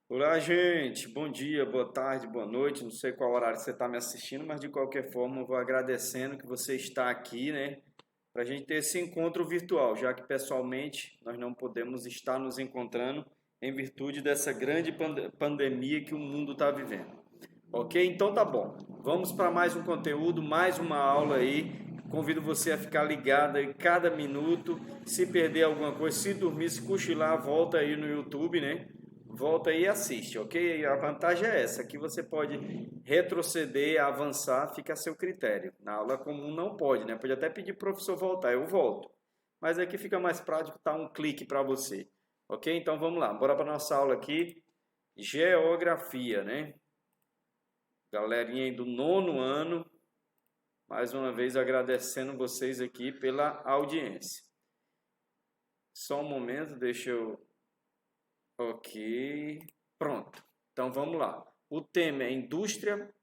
Olá, gente. Bom dia, boa tarde, boa noite. Não sei qual horário você está me assistindo, mas de qualquer forma, eu vou agradecendo que você está aqui, né? Para a gente ter esse encontro virtual, já que pessoalmente nós não podemos estar nos encontrando em virtude dessa grande pandemia que o mundo está vivendo. Ok? Então tá bom. Vamos para mais um conteúdo, mais uma aula aí. Convido você a ficar ligado aí cada minuto. Se perder alguma coisa, se dormir, se cochilar, volta aí no YouTube, né? Volta aí e assiste, ok? A vantagem é essa, que você pode retroceder, avançar, fica a seu critério. Na aula comum não pode, né? Pode até pedir para o professor voltar, eu volto. Mas aqui fica mais prático, tá um clique para você. Ok? Então vamos lá, bora para nossa aula aqui. Geografia, né? Galerinha aí do nono ano, mais uma vez agradecendo vocês aqui pela audiência. Só um momento, deixa eu. Ok. Pronto. Então vamos lá. O tema é indústria,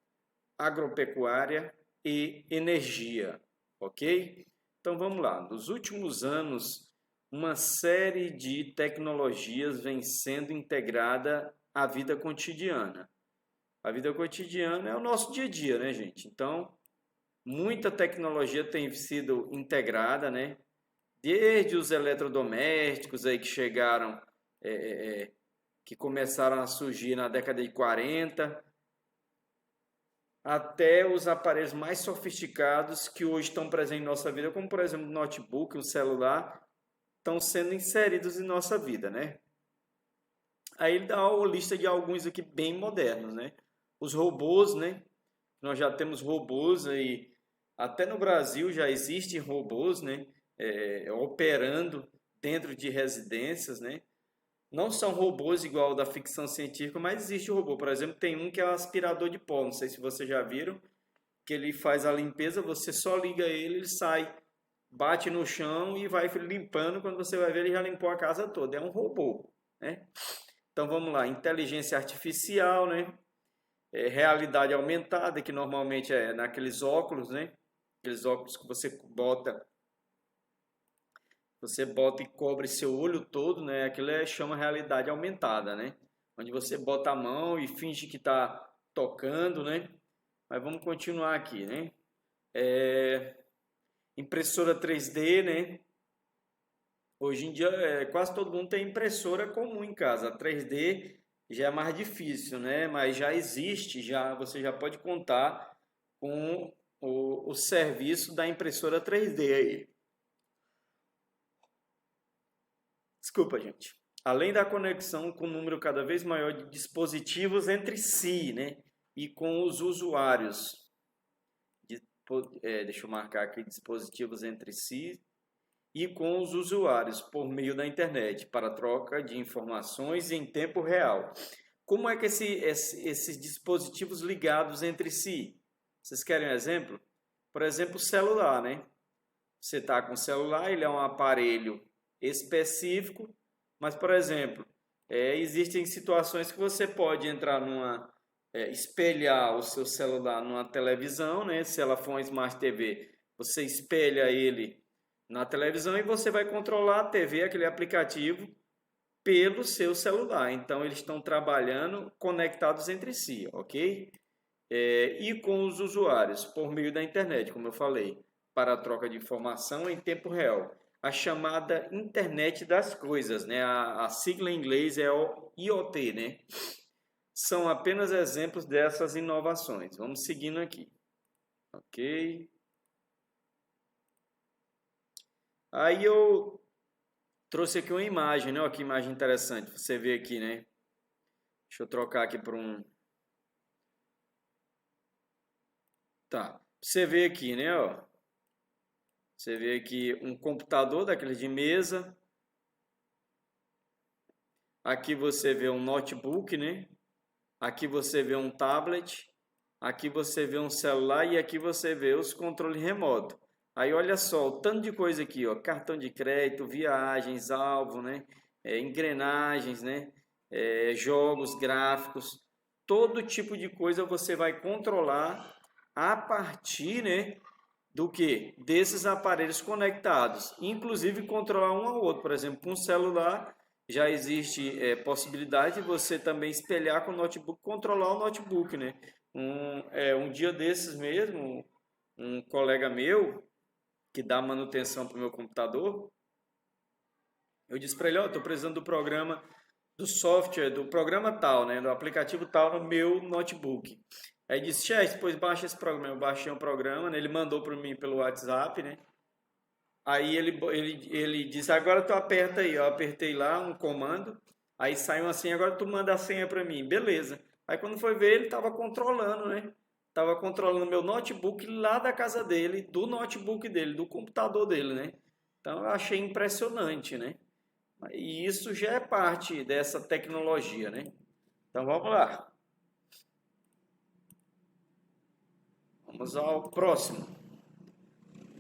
agropecuária e energia. Ok? Então vamos lá. Nos últimos anos, uma série de tecnologias vem sendo integrada à vida cotidiana. A vida cotidiana é o nosso dia a dia, né, gente? Então, muita tecnologia tem sido integrada, né? Desde os eletrodomésticos aí que chegaram, é, é, é, que começaram a surgir na década de 40, até os aparelhos mais sofisticados que hoje estão presentes em nossa vida, como por exemplo o notebook, o celular, estão sendo inseridos em nossa vida, né? Aí ele dá uma lista de alguns aqui bem modernos, né? Os robôs, né? Nós já temos robôs aí, até no Brasil já existem robôs, né? Operando dentro de residências, né? Não são robôs igual ao da ficção científica, mas existe o robô. Por exemplo, tem um que é um aspirador de pó. Não sei se vocês já viram, que ele faz a limpeza, você só liga ele, ele sai, bate no chão e vai limpando. Quando você vai ver, ele já limpou a casa toda. É um robô, né? Então vamos lá, inteligência artificial, né? Realidade aumentada, que normalmente é naqueles óculos, né? Aqueles óculos que você bota e cobre seu olho todo, né? Aquilo chama realidade aumentada, né? Onde você bota a mão e finge que está tocando, né? Mas vamos continuar aqui, né? Impressora 3D, né? Hoje em dia quase todo mundo tem impressora comum em casa. A 3D já é mais difícil, né? Mas já existe, já você já pode contar com o serviço da impressora 3D aí. Desculpa, gente. Além da conexão com um número cada vez maior de dispositivos entre si, né? E com os usuários. Deixa eu marcar aqui dispositivos entre si e com os usuários por meio da internet para troca de informações em tempo real. Como é que esses dispositivos ligados entre si? Vocês querem um exemplo? Por exemplo, o celular, né? Você está com o celular, ele é um aparelho específico, mas, por exemplo, existem situações que você pode entrar espelhar o seu celular numa televisão, né? Se ela for uma Smart TV, você espelha ele na televisão e você vai controlar a TV, aquele aplicativo, pelo seu celular. Então, eles estão trabalhando conectados entre si, ok? E com os usuários por meio da internet, como eu falei, para a troca de informação em tempo real. A chamada internet das coisas, né? A sigla em inglês é o IoT, né? São apenas exemplos dessas inovações. Vamos seguindo aqui, ok? Aí eu trouxe aqui uma imagem, né? Olha que imagem interessante. Você vê aqui, né? Deixa eu trocar aqui para um. Tá. Você vê aqui, né? Ó. Você vê aqui um computador daqueles de mesa. Aqui você vê um notebook, né? Aqui você vê um tablet. Aqui você vê um celular e aqui você vê os controles remotos. Aí olha só, o tanto de coisa aqui, ó, cartão de crédito, viagens, alvo, né? Engrenagens, né? Jogos, gráficos, todo tipo de coisa você vai controlar a partir, né, do que? Desses aparelhos conectados. Inclusive controlar um ao outro. Por exemplo, com um celular, já existe possibilidade de você também espelhar com o notebook, controlar o notebook, né? Um dia desses mesmo, um colega meu que dá manutenção para o meu computador, eu disse para ele, ó, estou precisando do programa, do software, do programa tal, né? Do aplicativo tal no meu notebook. Aí disse, chefe, depois baixa esse programa. Eu baixei um programa, né? Ele mandou para mim pelo WhatsApp, né? Aí ele disse, agora tu aperta aí. Eu apertei lá um comando, aí saiu assim, agora tu manda a senha para mim. Beleza. Aí quando foi ver, ele estava controlando, né? Tava controlando meu notebook lá da casa dele, do notebook dele, do computador dele, né? Então eu achei impressionante, né? E isso já é parte dessa tecnologia, né? Então vamos lá. Vamos ao próximo.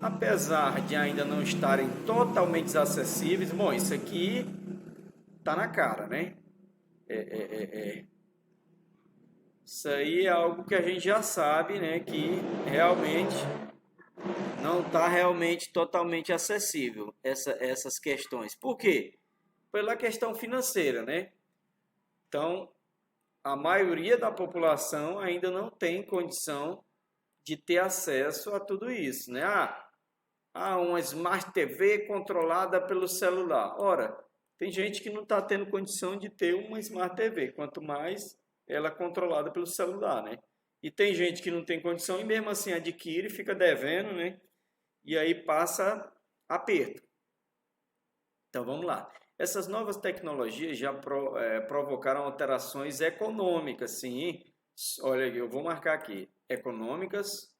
Apesar de ainda não estarem totalmente acessíveis, bom, isso aqui tá na cara, né? Isso aí é algo que a gente já sabe, né? Que realmente não está realmente totalmente acessível essas questões. Por quê? Pela questão financeira, né? Então, a maioria da população ainda não tem condição de ter acesso a tudo isso, né? Uma Smart TV controlada pelo celular. Ora, tem gente que não está tendo condição de ter uma Smart TV, quanto mais ela é controlada pelo celular, né? E tem gente que não tem condição e mesmo assim adquire, fica devendo, né? E aí passa aperto. Então vamos lá. Essas novas tecnologias já provocaram alterações econômicas, sim. Olha, eu vou marcar aqui: econômicas,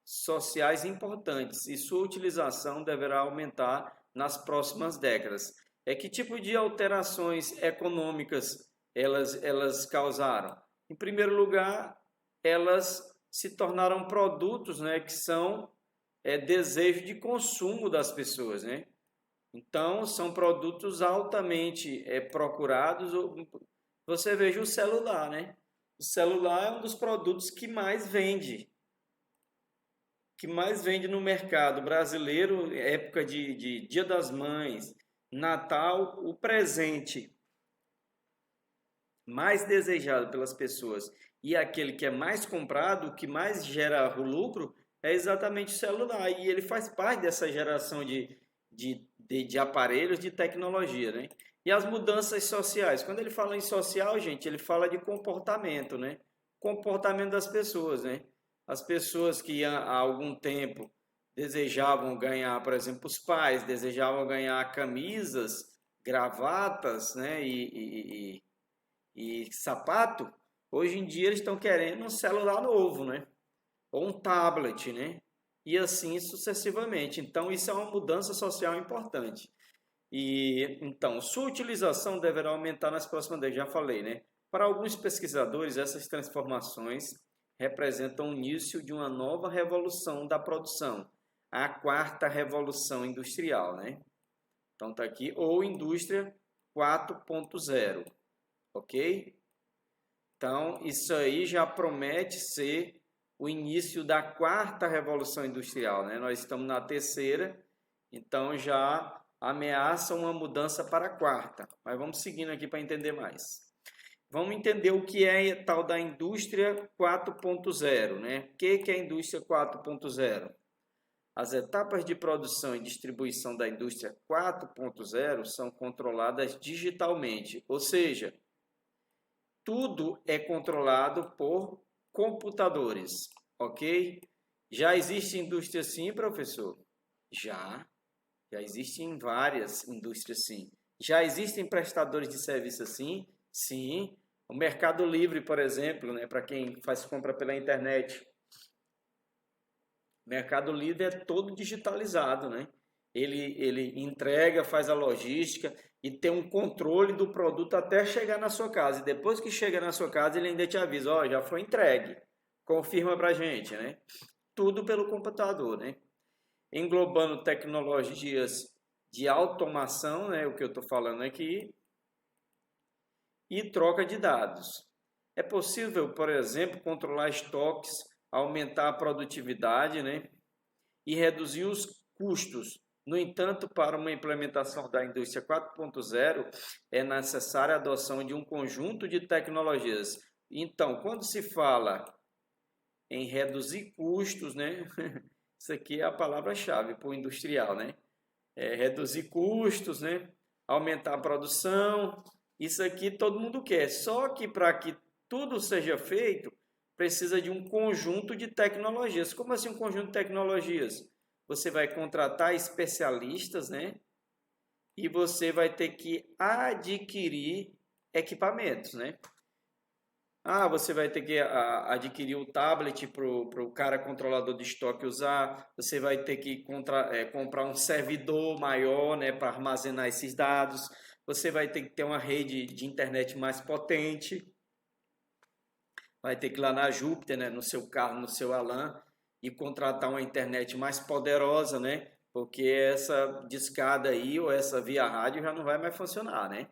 sociais importantes, e sua utilização deverá aumentar nas próximas décadas. Que tipo de alterações econômicas elas causaram? Em primeiro lugar, elas se tornaram produtos, né, que são desejo de consumo das pessoas, né? Então, são produtos altamente procurados. Você veja o celular, né? O celular é um dos produtos que mais vende no mercado brasileiro, época de Dia das Mães, Natal, o presente mais desejado pelas pessoas e aquele que é mais comprado, o que mais gera o lucro, é exatamente o celular. E ele faz parte dessa geração de aparelhos de tecnologia, né? E as mudanças sociais. Quando ele fala em social, gente, ele fala de comportamento, né? Comportamento das pessoas, né? As pessoas que há algum tempo desejavam ganhar, por exemplo, os pais desejavam ganhar camisas, gravatas, né? E sapato, hoje em dia eles estão querendo um celular novo, né? Ou um tablet, né? E assim sucessivamente. Então, isso é uma mudança social importante. E então, sua utilização deverá aumentar nas próximas décadas, já falei, né? Para alguns pesquisadores, essas transformações representam o início de uma nova revolução da produção, a quarta revolução industrial, né? Então tá aqui, ou indústria 4.0, ok? Então, isso aí já promete ser o início da quarta revolução industrial, né? Nós estamos na terceira, então já ameaça uma mudança para a quarta. Mas vamos seguindo aqui para entender mais. Vamos entender o que é tal da indústria 4.0, né? O que é a indústria 4.0? As etapas de produção e distribuição da indústria 4.0 são controladas digitalmente, ou seja, tudo é controlado por computadores, ok? Já existe indústria sim, professor? Já existem várias indústrias sim. Já existem prestadores de serviço assim? Sim. O Mercado Livre, por exemplo, né, para quem faz compra pela internet. O Mercado Livre é todo digitalizado, né? Ele entrega, faz a logística e tem um controle do produto até chegar na sua casa. E depois que chega na sua casa, ele ainda te avisa, ó, já foi entregue. Confirma pra gente, né? Tudo pelo computador, né? Englobando tecnologias de automação, né, o que eu estou falando aqui, e troca de dados. É possível, por exemplo, controlar estoques, aumentar a produtividade, né, e reduzir os custos No entanto, para uma implementação da indústria 4.0, é necessária a adoção de um conjunto de tecnologias. Então, quando se fala em reduzir custos, né? Isso aqui é a palavra-chave para o industrial, né? Reduzir custos, né? Aumentar a produção. Isso aqui todo mundo quer. Só que para que tudo seja feito, precisa de um conjunto de tecnologias. Como assim um conjunto de tecnologias? Você vai contratar especialistas, né? E você vai ter que adquirir equipamentos, né? Você vai ter que adquirir o tablet para o cara controlador de estoque usar. Você vai ter que comprar um servidor maior, né, para armazenar esses dados. Você vai ter que ter uma rede de internet mais potente. Vai ter que ir lá na Júpiter, né, no seu carro, no seu Alan, e contratar uma internet mais poderosa, né? Porque essa discada aí ou essa via rádio já não vai mais funcionar, né?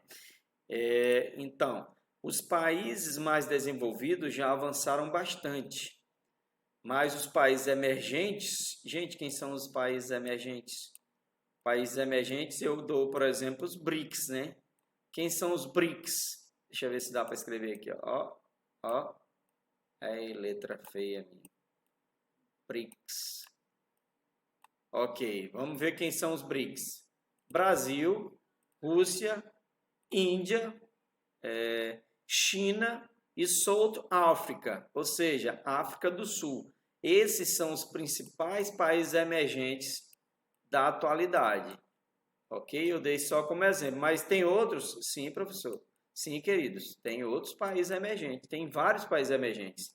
Então, os países mais desenvolvidos já avançaram bastante, mas os países emergentes, gente, quem são os países emergentes? Países emergentes eu dou, por exemplo, os BRICS, né? Quem são os BRICS? Deixa eu ver se dá para escrever aqui, ó. Ó, aí, letra feia minha. BRICS. Ok, vamos ver quem são os BRICS. Brasil, Rússia, Índia, China e South África, ou seja, África do Sul. Esses são os principais países emergentes da atualidade. Ok? Eu dei só como exemplo, mas tem outros? Sim, professor. Sim, queridos, tem outros países emergentes, tem vários países emergentes.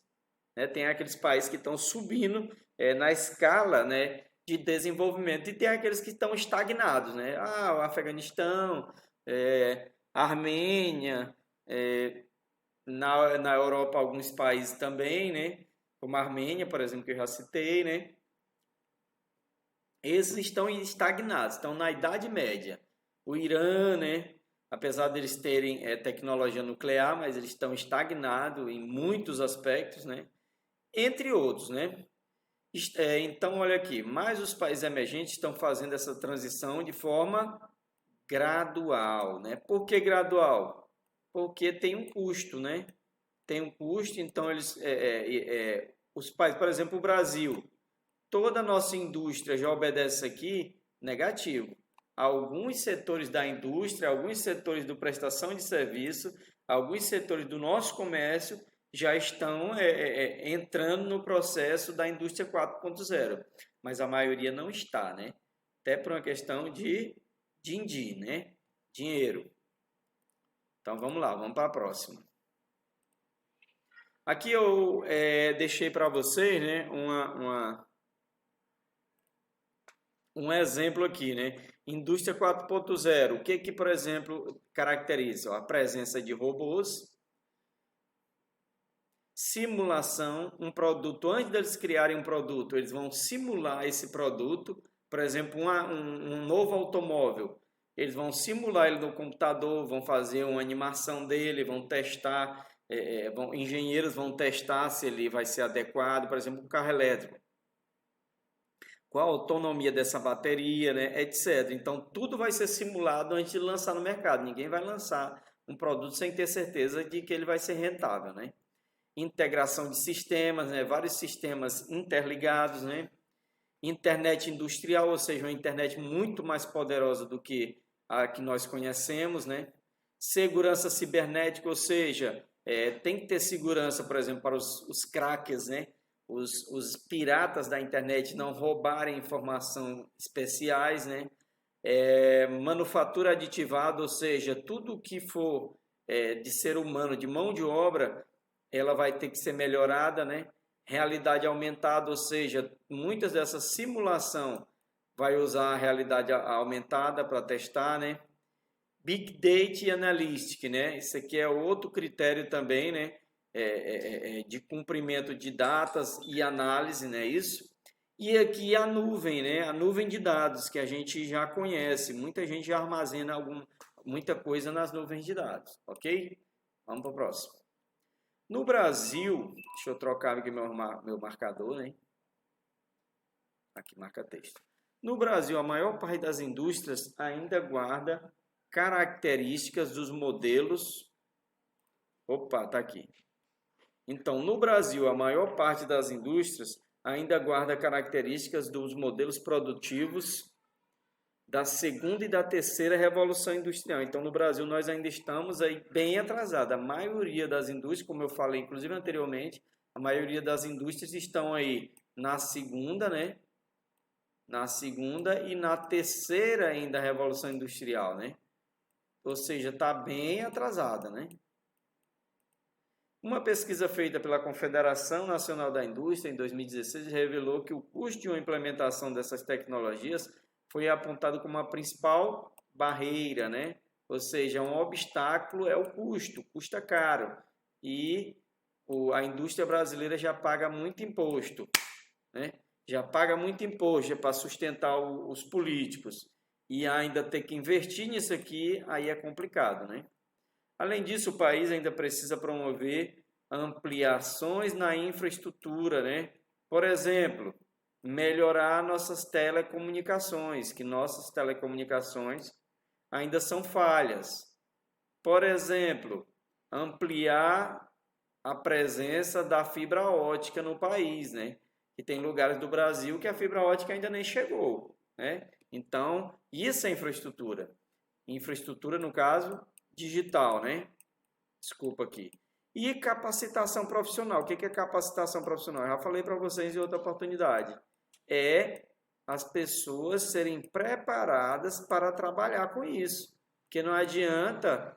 Né? Tem aqueles países que estão subindo na escala, né, de desenvolvimento e tem aqueles que estão estagnados. Né? O Afeganistão, a Armênia, na Europa alguns países também, né? Como a Armênia, por exemplo, que eu já citei, né? Esses estão estagnados, estão na Idade Média. O Irã, né? Apesar deles terem tecnologia nuclear, mas eles estão estagnados em muitos aspectos, né? Entre outros, né? Então, olha aqui, mais os países emergentes estão fazendo essa transição de forma gradual, né? Por que gradual? Porque tem um custo, né? Tem um custo, então os países, por exemplo, o Brasil, toda a nossa indústria já obedece aqui negativo. Alguns setores da indústria, alguns setores de prestação de serviço, alguns setores do nosso comércio já estão entrando no processo da indústria 4.0, mas a maioria não está, né? Até por uma questão de din-din, né? Dinheiro. Então vamos lá, vamos para a próxima. Aqui eu deixei para vocês, né, um exemplo aqui, né? Indústria 4.0. O que, por exemplo, caracteriza? A presença de robôs, simulação, um produto. Antes deles criarem um produto, eles vão simular esse produto. Por exemplo, um novo automóvel. Eles vão simular ele no computador, vão fazer uma animação dele, vão testar. Engenheiros vão testar se ele vai ser adequado, por exemplo, um carro elétrico. Qual a autonomia dessa bateria, né, etc. Então, tudo vai ser simulado antes de lançar no mercado. Ninguém vai lançar um produto sem ter certeza de que ele vai ser rentável, né? Integração de sistemas, né, vários sistemas interligados, né? Internet industrial, ou seja, uma internet muito mais poderosa do que a que nós conhecemos, né? Segurança cibernética, ou seja, tem que ter segurança, por exemplo, para os crackers, né? Os piratas da internet não roubarem informação especiais, né? Manufatura aditivada, ou seja, tudo que for de ser humano, de mão de obra, ela vai ter que ser melhorada, né? Realidade aumentada, ou seja, muitas dessas simulação vai usar a realidade aumentada para testar, né? Big Data e Analytics, né? Isso aqui é outro critério também, né? De cumprimento de datas e análise, né? Isso. E aqui a nuvem, né? A nuvem de dados que a gente já conhece. Muita gente já armazena muita coisa nas nuvens de dados, ok? Vamos para o próximo. No Brasil, deixa eu trocar aqui meu marcador, né? Aqui marca texto. No Brasil, a maior parte das indústrias ainda guarda características dos modelos. Opa, tá aqui. Então, no Brasil, a maior parte das indústrias ainda guarda características dos modelos produtivos da segunda e da terceira revolução industrial. Então, no Brasil, nós ainda estamos aí bem atrasados. A maioria das indústrias, como eu falei, inclusive anteriormente, a maioria das indústrias estão aí na segunda, né? Na segunda e na terceira ainda revolução industrial, né? Ou seja, está bem atrasada, né? Uma pesquisa feita pela Confederação Nacional da Indústria em 2016 revelou que o custo de uma implementação dessas tecnologias foi apontado como a principal barreira, né? Ou seja, um obstáculo é o custo, custa caro. E a indústria brasileira já paga muito imposto, né? Já paga muito imposto para sustentar os políticos. E ainda ter que investir nisso aqui, aí é complicado, né? Além disso, o país ainda precisa promover ampliações na infraestrutura, né? Por exemplo, melhorar nossas telecomunicações, que nossas telecomunicações ainda são falhas. Por exemplo, ampliar a presença da fibra ótica no país, né? E tem lugares do Brasil que a fibra ótica ainda nem chegou, né? Então, isso é infraestrutura. Infraestrutura, no caso, digital, né? Desculpa aqui. E capacitação profissional. O que é capacitação profissional? Eu já falei para vocês em outra oportunidade. É as pessoas serem preparadas para trabalhar com isso. Porque não adianta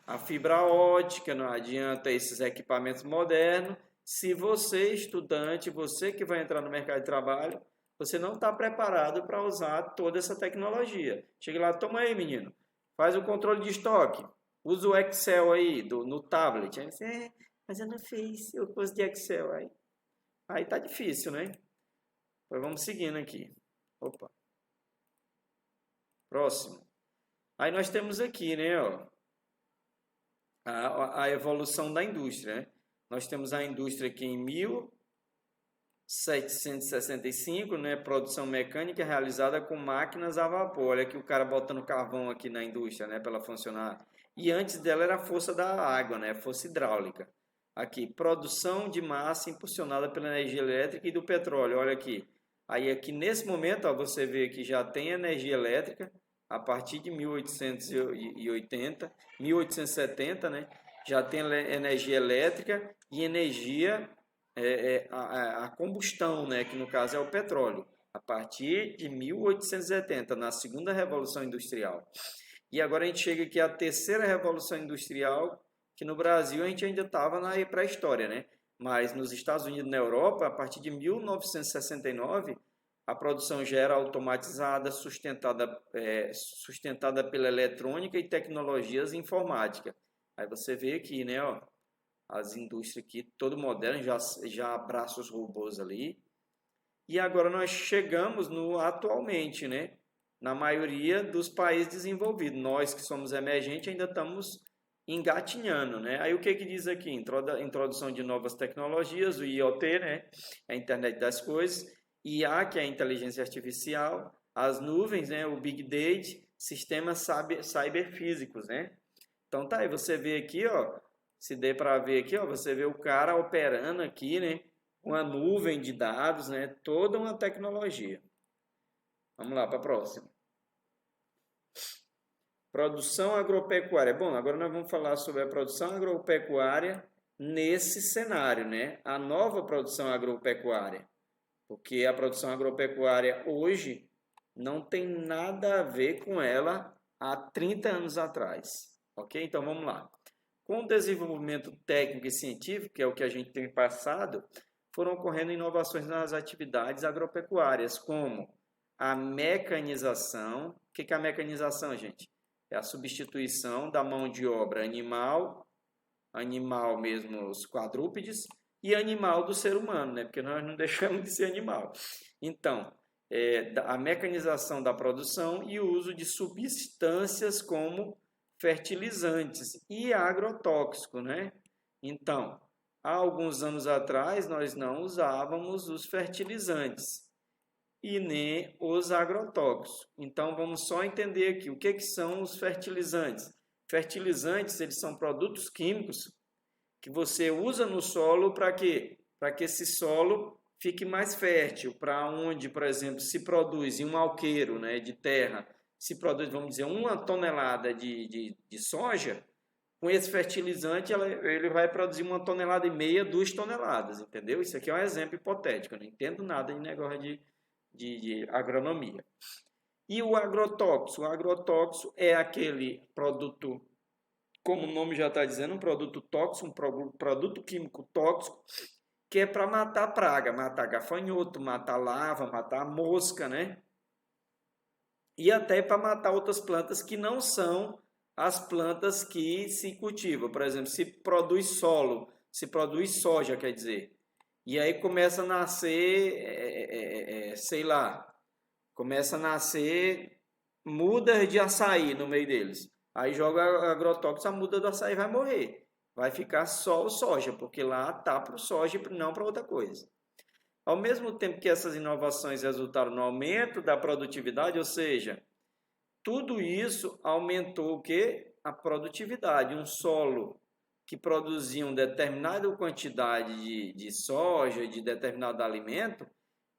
a fibra ótica, não adianta esses equipamentos modernos, se você, estudante, você que vai entrar no mercado de trabalho, você não está preparado para usar toda essa tecnologia. Chega lá, toma aí, menino, faz o controle de estoque, usa o Excel aí no tablet. Aí você, mas eu não fiz o curso de Excel. Aí tá difícil, né? Então vamos seguindo aqui. Opa. Próximo. Aí nós temos aqui, né, ó, a evolução da indústria, né? Nós temos a indústria aqui em 1765, né, produção mecânica realizada com máquinas a vapor. Olha aqui o cara botando carvão aqui na indústria, né, para ela funcionar. E antes dela era a força da água, né, força hidráulica. Aqui, produção de massa impulsionada pela energia elétrica e do petróleo. Olha aqui. Aí aqui nesse momento, ó, você vê que já tem energia elétrica a partir de 1880, 1870, né? Já tem energia elétrica e energia a combustão, né? Que no caso é o petróleo, a partir de 1870, na segunda revolução industrial. E agora a gente chega aqui à terceira revolução industrial, que no Brasil a gente ainda estava na pré-história, né? Mas nos Estados Unidos e na Europa, a partir de 1969, a produção já era automatizada, sustentada pela eletrônica e tecnologias informáticas. Aí você vê aqui, né, ó, as indústrias aqui, todo moderno, já abraça os robôs ali. E agora nós chegamos no atualmente, né? Na maioria dos países desenvolvidos. Nós que somos emergentes ainda estamos engatinhando, né? Aí o que diz aqui? Introdução de novas tecnologias, o IoT, né? A internet das coisas, IA, que é a inteligência artificial, as nuvens, né? O Big Data, sistemas cyberfísicos, né? Então tá aí, você vê aqui, ó, se der para ver aqui, ó, você vê o cara operando aqui, né? Uma nuvem de dados, né? Toda uma tecnologia. Vamos lá para a próxima. Produção agropecuária. Bom, agora nós vamos falar sobre a produção agropecuária nesse cenário, né? A nova produção agropecuária. Porque a produção agropecuária hoje não tem nada a ver com ela há 30 anos atrás. Ok? Então vamos lá. Com o desenvolvimento técnico e científico, que é o que a gente tem passado, foram ocorrendo inovações nas atividades agropecuárias, como a mecanização. O que é a mecanização, gente? É a substituição da mão de obra animal mesmo, os quadrúpedes, e animal do ser humano, né? Porque nós não deixamos de ser animal. Então, a mecanização da produção e o uso de substâncias como fertilizantes e agrotóxicos, né? Então, há alguns anos atrás, nós não usávamos os fertilizantes. e nem os agrotóxicos. Então, vamos só entender aqui o que são os fertilizantes. Fertilizantes, eles são produtos químicos que você usa no solo para quê? Para que esse solo fique mais fértil, para onde, por exemplo, se produz em um alqueiro, né, de terra, se produz, vamos dizer, 1 tonelada de soja, com esse fertilizante ele vai produzir 1,5 tonelada, 2 toneladas, entendeu? Isso aqui é um exemplo hipotético, eu não entendo nada de negócio de agronomia. E o agrotóxico? O agrotóxico é aquele produto, como o nome já está dizendo, um produto tóxico, um produto químico tóxico, que é para matar praga, matar gafanhoto, matar larva, matar mosca, né? E até para matar outras plantas que não são as plantas que se cultivam. Por exemplo, se produz solo, se produz soja, quer dizer. E aí começa a nascer, sei lá, começa a nascer mudas de açaí no meio deles. Aí joga agrotóxico, a muda do açaí vai morrer. Vai ficar só o soja, porque lá tá para o soja e não para outra coisa. Ao mesmo tempo que essas inovações resultaram no aumento da produtividade, ou seja, tudo isso aumentou o quê? A produtividade. Um solo que produzia uma determinada quantidade de soja, de determinado alimento,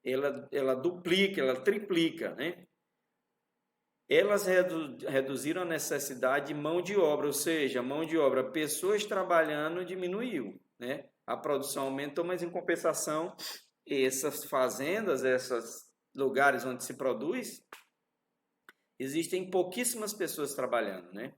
ela duplica, ela triplica, né? Elas reduziram a necessidade de mão de obra, ou seja, a mão de obra, pessoas trabalhando diminuiu, né? A produção aumentou, mas em compensação, essas fazendas, esses lugares onde se produz, existem pouquíssimas pessoas trabalhando, né?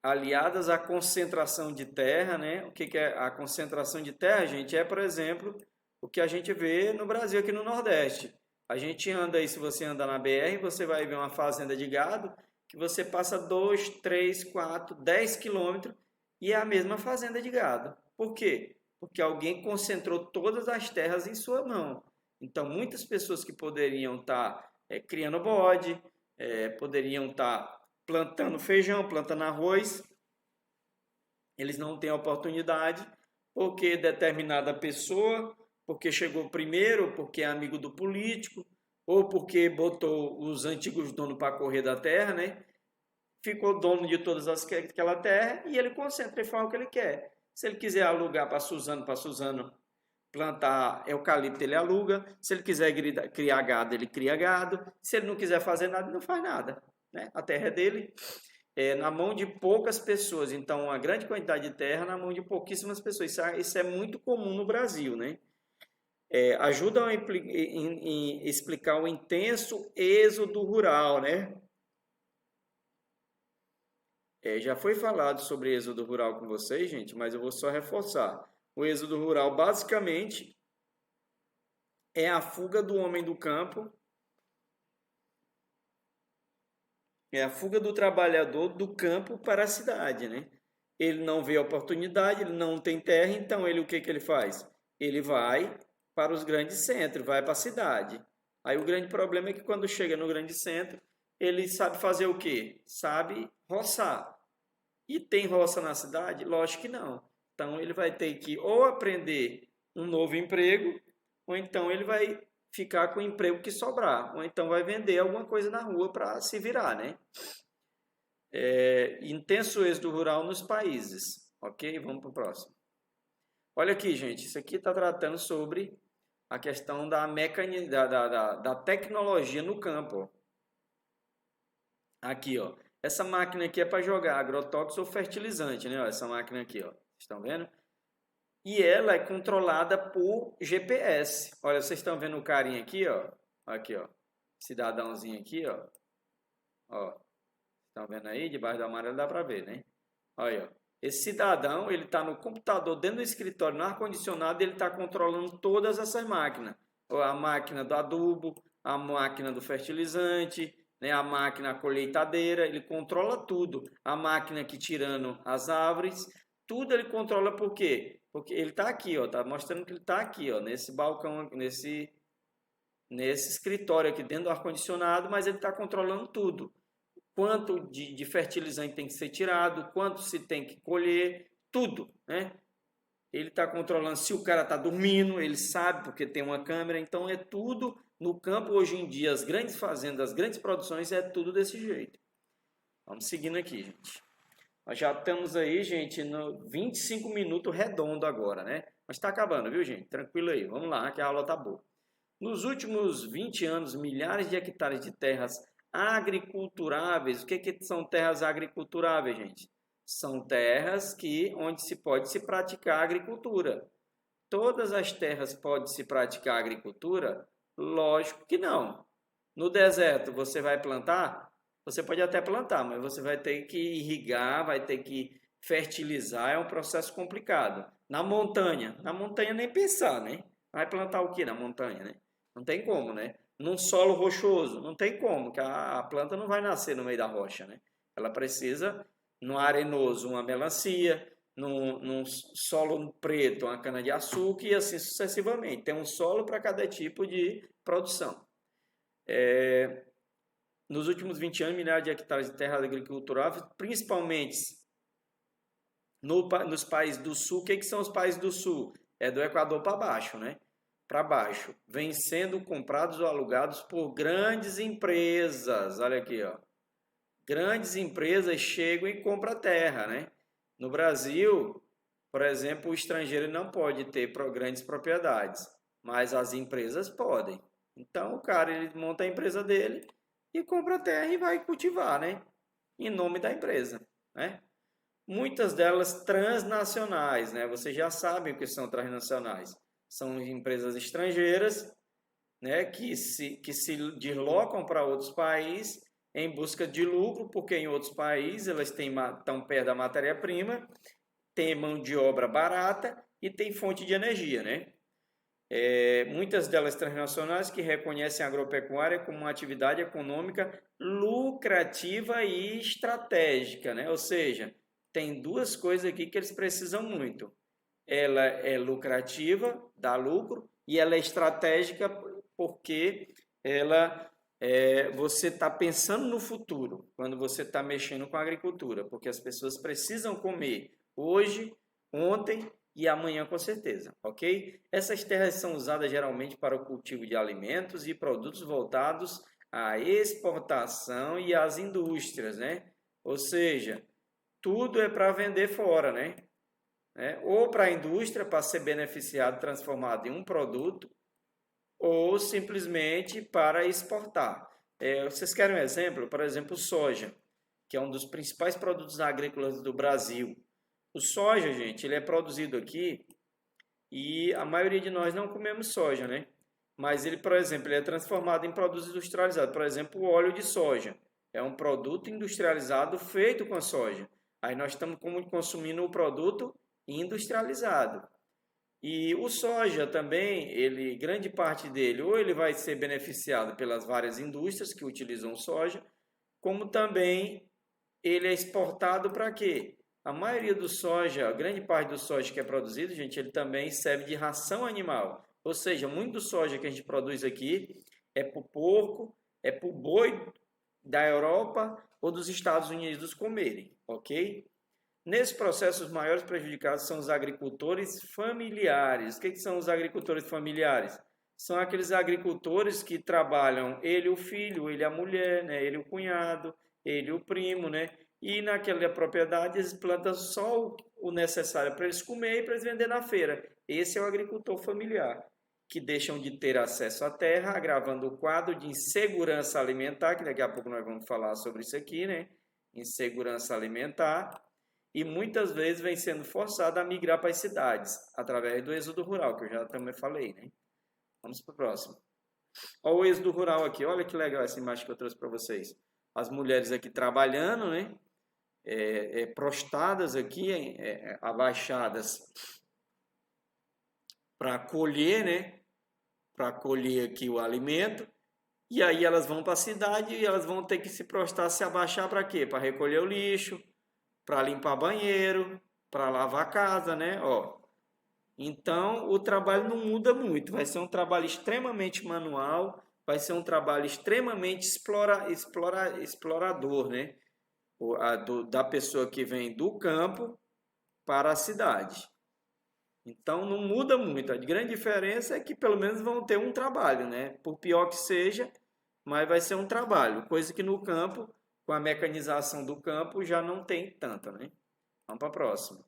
Aliadas à concentração de terra, né? O que é a concentração de terra, gente? É, por exemplo, o que a gente vê no Brasil, aqui no Nordeste. A gente anda aí, se você anda na BR, você vai ver uma fazenda de gado que você passa 2, 3, 4, 10 quilômetros e é a mesma fazenda de gado. Por quê? Porque alguém concentrou todas as terras em sua mão. Então, muitas pessoas que poderiam estar criando bode, poderiam estar plantando feijão, plantando arroz, eles não têm oportunidade porque determinada pessoa, porque chegou primeiro, porque é amigo do político, ou porque botou os antigos donos para correr da terra, né? Ficou dono de todas aquela terra e ele concentra e faz o que ele quer. Se ele quiser alugar para Suzano plantar eucalipto, ele aluga. Se ele quiser criar gado, ele cria gado. Se ele não quiser fazer nada, ele não faz nada, né? A terra é dele, na mão de poucas pessoas. Então, uma grande quantidade de terra na mão de pouquíssimas pessoas. Isso é muito comum no Brasil, né? Ajuda a explicar o intenso êxodo rural, né? Já foi falado sobre êxodo rural com vocês, gente, mas eu vou só reforçar. O êxodo rural, basicamente, é a fuga do homem do campo, é a fuga do trabalhador do campo para a cidade, né? Ele não vê oportunidade, ele não tem terra, então o que ele faz? Ele vai para os grandes centros, vai para a cidade. Aí o grande problema é que quando chega no grande centro, ele sabe fazer o quê? Sabe roçar. E tem roça na cidade? Lógico que não. Então ele vai ter que ou aprender um novo emprego, ou então ele vai ficar com o emprego que sobrar, ou então vai vender alguma coisa na rua para se virar, né? Intenso êxodo rural nos países, ok? Vamos para o próximo. Olha aqui, gente, isso aqui está tratando sobre a questão da tecnologia no campo. Aqui, ó. Essa máquina aqui é para jogar agrotóxico ou fertilizante, né? Ó, essa máquina aqui, ó. Estão vendo? E ela é controlada por GPS. Olha, vocês estão vendo o carinha aqui, ó. Aqui, ó. Cidadãozinho aqui, ó. Ó. Estão vendo aí? Debaixo do amarelo dá para ver, né? Olha, ó. Esse cidadão, ele está no computador, dentro do escritório, no ar-condicionado, ele está controlando todas essas máquinas. A máquina do adubo, a máquina do fertilizante, né? A máquina colheitadeira, ele controla tudo. A máquina que tirando as árvores, tudo ele controla por quê? Porque ele está aqui, ó, tá mostrando que ele está aqui, ó, nesse balcão, nesse escritório aqui dentro do ar-condicionado, mas ele está controlando tudo. Quanto de fertilizante tem que ser tirado, quanto se tem que colher, tudo, né? Ele está controlando se o cara está dormindo, ele sabe porque tem uma câmera, então é tudo No campo, hoje em dia, as grandes fazendas, as grandes produções, é tudo desse jeito. Vamos seguindo aqui, gente. Nós já estamos aí, gente, no 25 minutos redondo agora, né? Mas está acabando, viu, gente? Tranquilo aí. Vamos lá, que a aula tá boa. Nos últimos 20 anos, milhares de hectares de terras agriculturáveis. O que são terras agriculturáveis, gente? São terras onde se pode se praticar agricultura. Todas as terras podem se praticar agricultura? Lógico que não. No deserto, você vai plantar? Você pode até plantar, mas você vai ter que irrigar, vai ter que fertilizar, é um processo complicado. Na montanha nem pensar, né? Vai plantar o que na montanha, né? Não tem como, né? Num solo rochoso, não tem como, que a planta não vai nascer no meio da rocha, né? Ela precisa, no arenoso, uma melancia, num solo preto, uma cana-de-açúcar e assim sucessivamente. Tem um solo para cada tipo de produção. Nos últimos 20 anos, milhares de hectares de terra agriculturável, principalmente nos países do sul. O que são os países do sul? É do Equador para baixo, né? Para baixo. Vêm sendo comprados ou alugados por grandes empresas. Olha aqui, ó. Grandes empresas chegam e compram terra, né? No Brasil, por exemplo, o estrangeiro não pode ter grandes propriedades, mas as empresas podem. Então, o cara ele monta a empresa dele e compra terra e vai cultivar, né? Em nome da empresa, né? Muitas delas transnacionais, né? Você já sabe o que são transnacionais. São empresas estrangeiras, né? Que se deslocam para outros países em busca de lucro, porque em outros países elas estão perto da matéria-prima, tem mão de obra barata e tem fonte de energia, né? Muitas delas transnacionais que reconhecem a agropecuária como uma atividade econômica lucrativa e estratégica, né? Ou seja, tem duas coisas aqui que eles precisam muito. Ela é lucrativa, dá lucro, e ela é estratégica porque você está pensando no futuro quando você está mexendo com a agricultura, porque as pessoas precisam comer hoje, ontem e amanhã com certeza, ok? Essas terras são usadas geralmente para o cultivo de alimentos e produtos voltados à exportação e às indústrias, né? Ou seja, tudo é para vender fora, né? Ou para a indústria, para ser beneficiado, transformado em um produto, ou simplesmente para exportar. Vocês querem um exemplo? Por exemplo, soja, que é um dos principais produtos agrícolas do Brasil. O soja, gente, ele é produzido aqui e a maioria de nós não comemos soja, né? Mas ele, por exemplo, ele é transformado em produtos industrializados. Por exemplo, o óleo de soja é um produto industrializado feito com a soja. Aí nós estamos consumindo o produto industrializado. E o soja também, grande parte dele, ou ele vai ser beneficiado pelas várias indústrias que utilizam soja, como também ele é exportado para quê? A maioria do soja, a grande parte do soja que é produzido, gente, ele também serve de ração animal. Ou seja, muito do soja que a gente produz aqui é para o porco, é para o boi da Europa ou dos Estados Unidos comerem, ok? Nesse processo, os maiores prejudicados são os agricultores familiares. O que são os agricultores familiares? São aqueles agricultores que trabalham ele o filho, ele a mulher, né? Ele o cunhado, ele o primo, né? E naquela propriedade eles plantam só o necessário para eles comer e para eles vender na feira. Esse é o agricultor familiar, que deixam de ter acesso à terra, agravando o quadro de insegurança alimentar, que daqui a pouco nós vamos falar sobre isso aqui, né? Insegurança alimentar. E muitas vezes vem sendo forçado a migrar para as cidades, através do êxodo rural, que eu já também falei, né? Vamos para o próximo. Olha o êxodo rural aqui, olha que legal essa imagem que eu trouxe para vocês. As mulheres aqui trabalhando, né? Prostradas aqui, abaixadas para colher, né? Para colher aqui o alimento. E aí elas vão para a cidade e elas vão ter que se prostrar, se abaixar para quê? Para recolher o lixo, para limpar banheiro, para lavar a casa, né? Ó. Então, o trabalho não muda muito. Vai ser um trabalho extremamente manual, vai ser um trabalho extremamente explorador, né? Da pessoa que vem do campo para a cidade. Então não muda muito. A grande diferença é que pelo menos vão ter um trabalho, né? Por pior que seja, mas vai ser um trabalho. Coisa que no campo, com a mecanização do campo, já não tem tanta, né? Vamos para a próxima.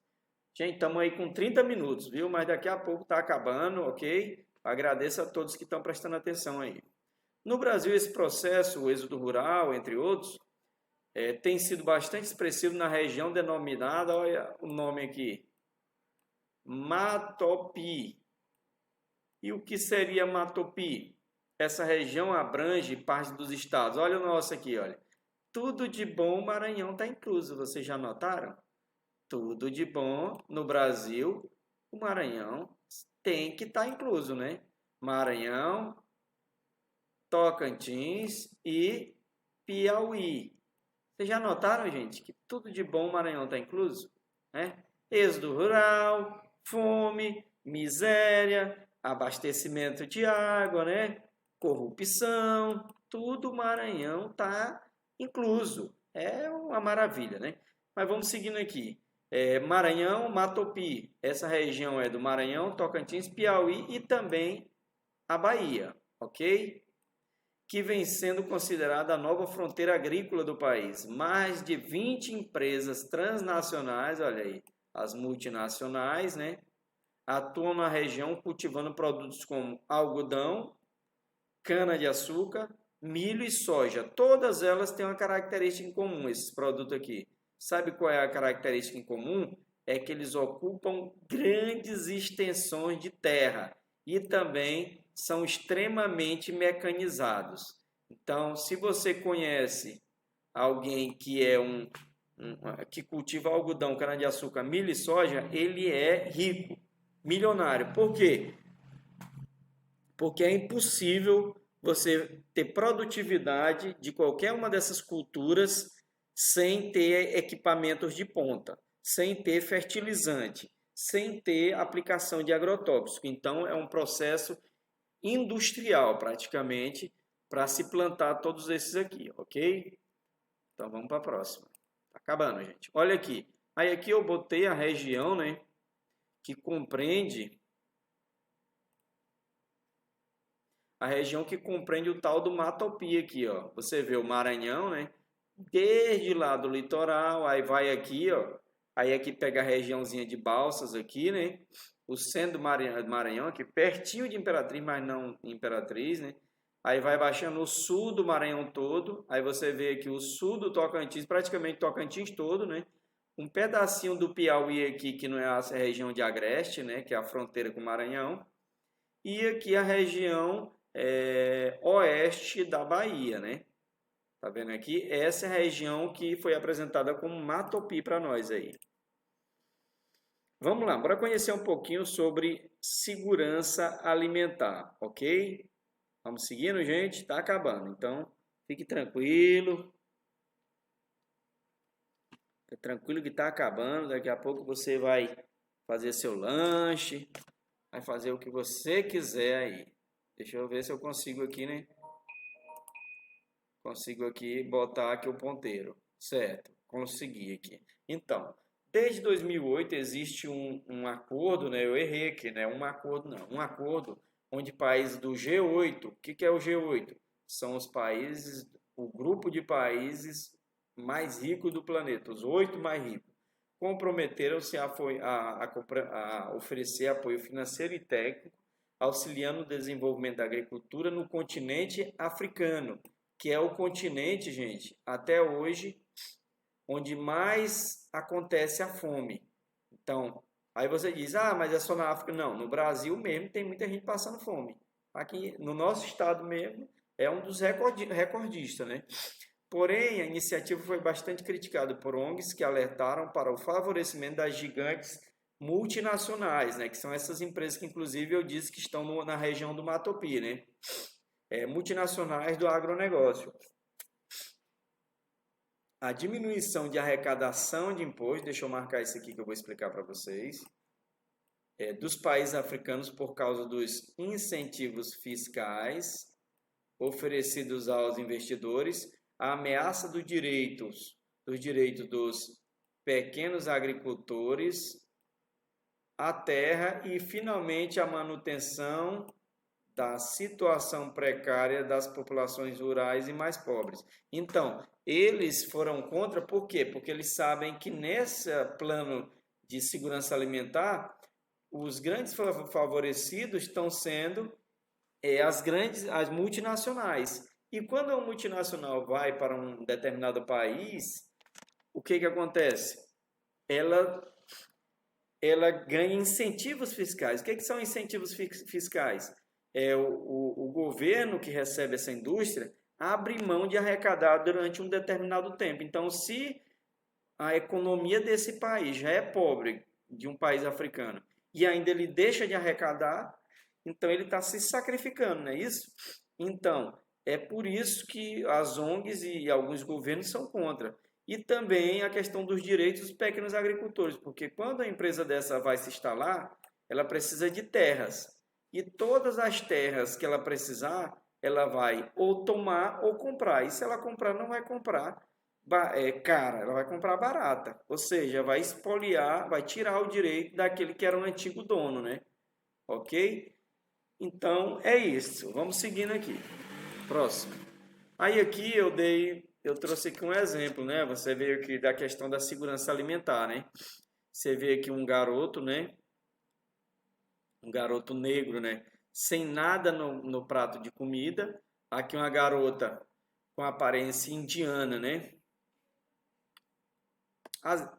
Gente, estamos aí com 30 minutos, viu? Mas daqui a pouco está acabando, ok? Agradeço a todos que estão prestando atenção aí. No Brasil, esse processo, o êxodo rural, entre outros, tem sido bastante expressivo na região denominada, olha o nome aqui, Matopi. E o que seria Matopi? Essa região abrange parte dos estados. Olha o nosso aqui, olha. Tudo de bom, Maranhão está incluso. Vocês já notaram? Tudo de bom no Brasil, o Maranhão tem que estar incluso, né? Maranhão, Tocantins e Piauí. Vocês já notaram, gente, que tudo de bom o Maranhão está incluso? Né? Êxodo rural, fome, miséria, abastecimento de água, né? Corrupção, tudo o Maranhão está incluso. É uma maravilha, né? Mas vamos seguindo aqui. Maranhão, Matopi. Essa região é do Maranhão, Tocantins, Piauí e também a Bahia, ok? Que vem sendo considerada a nova fronteira agrícola do país. Mais de 20 empresas transnacionais, olha aí, as multinacionais, né? Atuam na região cultivando produtos como algodão, cana-de-açúcar, milho e soja. Todas elas têm uma característica em comum, esses produtos aqui. Sabe qual é a característica em comum? É que eles ocupam grandes extensões de terra e também são extremamente mecanizados. Então, se você conhece alguém que é que cultiva algodão, cana-de-açúcar, milho e soja, ele é rico, milionário. Por quê? Porque é impossível você ter produtividade de qualquer uma dessas culturas sem ter equipamentos de ponta, sem ter fertilizante, sem ter aplicação de agrotóxico. Então, é um processo industrial, praticamente, para se plantar todos esses aqui, ok? Então, vamos para a próxima. Tá acabando, gente. Olha aqui. Aí aqui eu botei a região, né, que compreende o tal do Matopi aqui, ó. Você vê o Maranhão, né? Desde lá do litoral, aí vai aqui, ó. Aí aqui pega a regiãozinha de Balsas aqui, né? O centro do Maranhão, aqui pertinho de Imperatriz, mas não Imperatriz, né? Aí vai baixando o sul do Maranhão todo. Aí você vê aqui o sul do Tocantins, praticamente Tocantins todo, né? Um pedacinho do Piauí aqui, que não é a região de Agreste, né? Que é a fronteira com o Maranhão. E aqui a região oeste da Bahia, né? Tá vendo aqui? Essa é a região que foi apresentada como Matopi para nós aí. Vamos lá, bora conhecer um pouquinho sobre segurança alimentar, ok? Vamos seguindo, gente? Tá acabando, então fique tranquilo. Fique tranquilo que tá acabando, daqui a pouco você vai fazer seu lanche, vai fazer o que você quiser aí. Deixa eu ver se eu consigo aqui, né? Consigo aqui botar aqui o ponteiro. Certo, consegui aqui. Então, desde 2008 existe um acordo, né? Eu errei aqui, né? Um acordo não. Um acordo onde países do G8, o que é o G8? São os países, o grupo de países mais ricos do planeta, os 8 mais ricos, comprometeram-se a oferecer apoio financeiro e técnico, auxiliando o desenvolvimento da agricultura no continente africano, que é o continente, gente, até hoje, onde mais acontece a fome. Então, aí você diz, mas é só na África. Não, no Brasil mesmo tem muita gente passando fome. Aqui no nosso estado mesmo é um dos recordistas, né? Porém, a iniciativa foi bastante criticada por ONGs que alertaram para o favorecimento das gigantes multinacionais, né? Que são essas empresas que, inclusive, eu disse que estão na região do Matopi, né? Multinacionais do agronegócio. A diminuição de arrecadação de impostos, deixa eu marcar isso aqui que eu vou explicar para vocês, dos países africanos por causa dos incentivos fiscais oferecidos aos investidores, a ameaça dos direitos dos pequenos agricultores a terra e, finalmente, a manutenção da situação precária das populações rurais e mais pobres. Então, eles foram contra, por quê? Porque eles sabem que nesse plano de segurança alimentar, os grandes favorecidos estão sendo as multinacionais. E quando a multinacional vai para um determinado país, o que acontece? Ela ganha incentivos fiscais. O que são incentivos fiscais? O governo que recebe essa indústria abre mão de arrecadar durante um determinado tempo. Então, se a economia desse país já é pobre, de um país africano, e ainda ele deixa de arrecadar, então ele está se sacrificando, não é isso? Então, é por isso que as ONGs e alguns governos são contra. E também a questão dos direitos dos pequenos agricultores, porque quando a empresa dessa vai se instalar, ela precisa de terras. E todas as terras que ela precisar, ela vai ou tomar ou comprar. E se ela comprar, não vai comprar cara, ela vai comprar barata. Ou seja, vai expoliar, vai tirar o direito daquele que era o antigo dono, né? Ok? Então, é isso. Vamos seguindo aqui. Próximo. Aí aqui eu trouxe aqui um exemplo, né? Você vê aqui da questão da segurança alimentar, né? Você vê aqui um garoto, né? Um garoto negro, né? Sem nada no prato de comida. Aqui uma garota com aparência indiana, né? A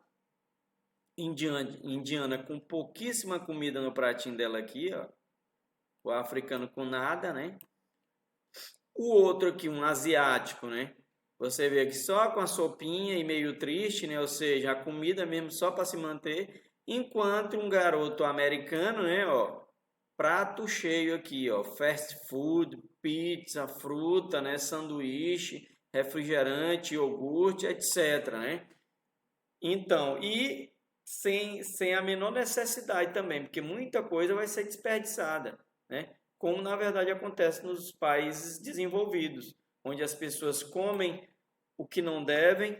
indiana com pouquíssima comida no pratinho dela aqui, ó. O africano com nada, né? O outro aqui, um asiático, né? Você vê aqui só com a sopinha e meio triste, né? Ou seja, a comida mesmo só para se manter. Enquanto um garoto americano, né? Ó, prato cheio aqui, ó. Fast food, pizza, fruta, né? Sanduíche, refrigerante, iogurte, etc, né? Então, e sem a menor necessidade também, porque muita coisa vai ser desperdiçada, né? Como na verdade acontece nos países desenvolvidos, onde as pessoas comem o que não devem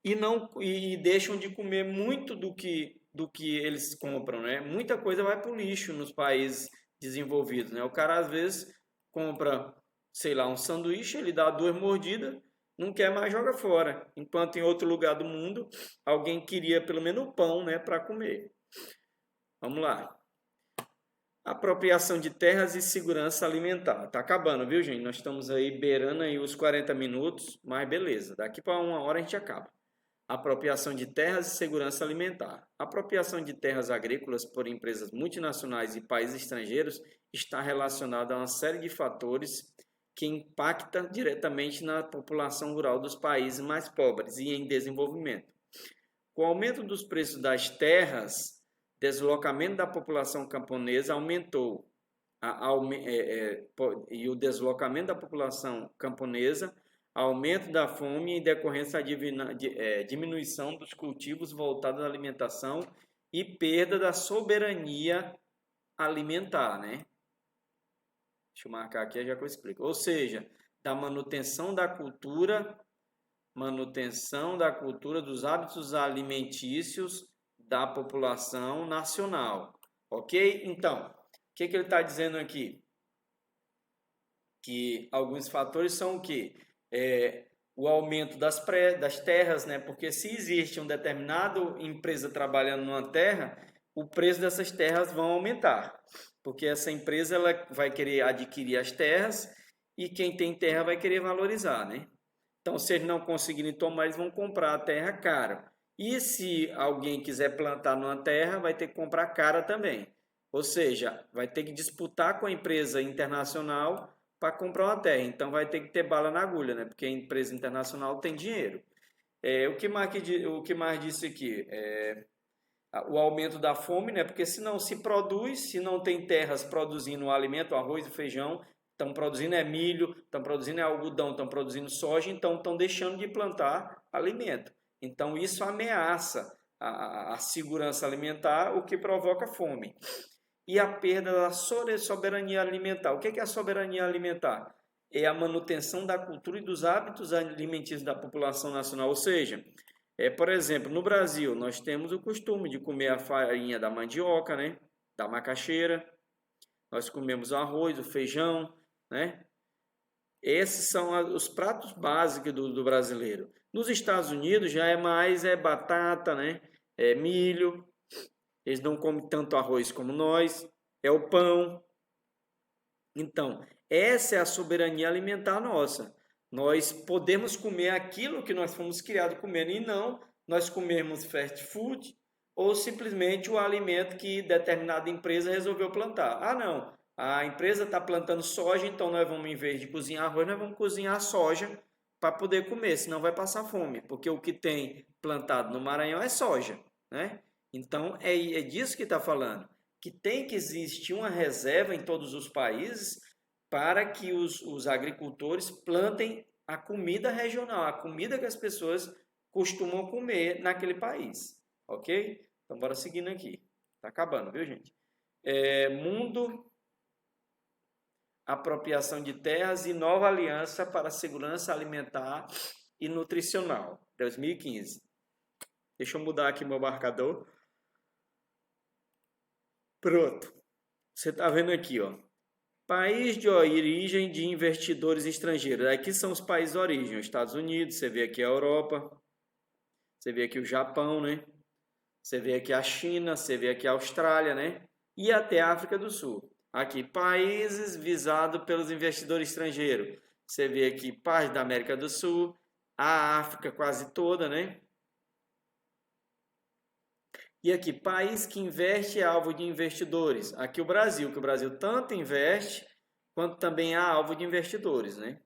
e deixam de comer muito do que eles compram, né? Muita coisa vai para o lixo nos países desenvolvidos, né? O cara às vezes compra, sei lá, um sanduíche, ele dá 2 mordidas, não quer mais, joga fora. Enquanto em outro lugar do mundo, alguém queria pelo menos o pão, né, para comer. Vamos lá. Apropriação de terras e segurança alimentar. Tá acabando, viu, gente? Nós estamos aí beirando aí os 40 minutos, mas beleza. Daqui para 1 hora a gente acaba. Apropriação de terras e segurança alimentar. Apropriação de terras agrícolas por empresas multinacionais e países estrangeiros está relacionada a uma série de fatores que impacta diretamente na população rural dos países mais pobres e em desenvolvimento. Com o aumento dos preços das terras, deslocamento da população camponesa aumentou. E o deslocamento da população camponesa, aumento da fome em decorrência da diminuição dos cultivos voltados à alimentação e perda da soberania alimentar, né? Deixa eu marcar aqui, já que eu explico. Ou seja, da manutenção da cultura dos hábitos alimentícios da população nacional. Ok? Então, o que ele está dizendo aqui? Que alguns fatores são o quê? O aumento das terras, né? Porque se existe uma determinada empresa trabalhando numa terra, o preço dessas terras vão aumentar. Porque essa empresa ela vai querer adquirir as terras e quem tem terra vai querer valorizar, né? Então, se eles não conseguirem tomar, eles vão comprar a terra cara. E se alguém quiser plantar numa terra, vai ter que comprar cara também. Ou seja, vai ter que disputar com a empresa internacional para comprar uma terra. Então, vai ter que ter bala na agulha, né? Porque a empresa internacional tem dinheiro. O que mais disse aqui? O aumento da fome, né? Porque se não se produz, se não tem terras produzindo alimento, arroz e feijão, estão produzindo milho, estão produzindo algodão, estão produzindo soja, então estão deixando de plantar alimento. Então isso ameaça a segurança alimentar, o que provoca fome. E a perda da soberania alimentar. O que é a soberania alimentar? É a manutenção da cultura e dos hábitos alimentícios da população nacional, ou seja, Por exemplo, no Brasil, nós temos o costume de comer a farinha da mandioca, né? Da macaxeira. Nós comemos o arroz, o feijão, né? Esses são os pratos básicos do brasileiro. Nos Estados Unidos já é mais batata, né? É milho. Eles não comem tanto arroz como nós. É o pão. Então, essa é a soberania alimentar nossa. Nós podemos comer aquilo que nós fomos criados comendo e não nós comermos fast food ou simplesmente o alimento que determinada empresa resolveu plantar. Ah, não. A empresa está plantando soja, então nós vamos, em vez de cozinhar arroz, nós vamos cozinhar soja para poder comer, senão vai passar fome, porque o que tem plantado no Maranhão é soja, né? Então é disso que está falando, que tem que existir uma reserva em todos os países para que os agricultores plantem a comida regional, a comida que as pessoas costumam comer naquele país, ok? Então bora seguindo aqui, tá acabando, viu gente? Mundo, apropriação de terras e nova aliança para a segurança alimentar e nutricional, 2015. Deixa eu mudar aqui meu marcador. Pronto. Você está vendo aqui, ó. País de origem de investidores estrangeiros. Aqui são os países de origem. Os Estados Unidos, você vê aqui a Europa, você vê aqui o Japão, né? Você vê aqui a China, você vê aqui a Austrália, né? E até a África do Sul. Aqui, países visados pelos investidores estrangeiros. Você vê aqui parte da América do Sul, a África quase toda, né? E aqui, país que investe é alvo de investidores. Aqui o Brasil, que o Brasil tanto investe, quanto também é alvo de investidores, né?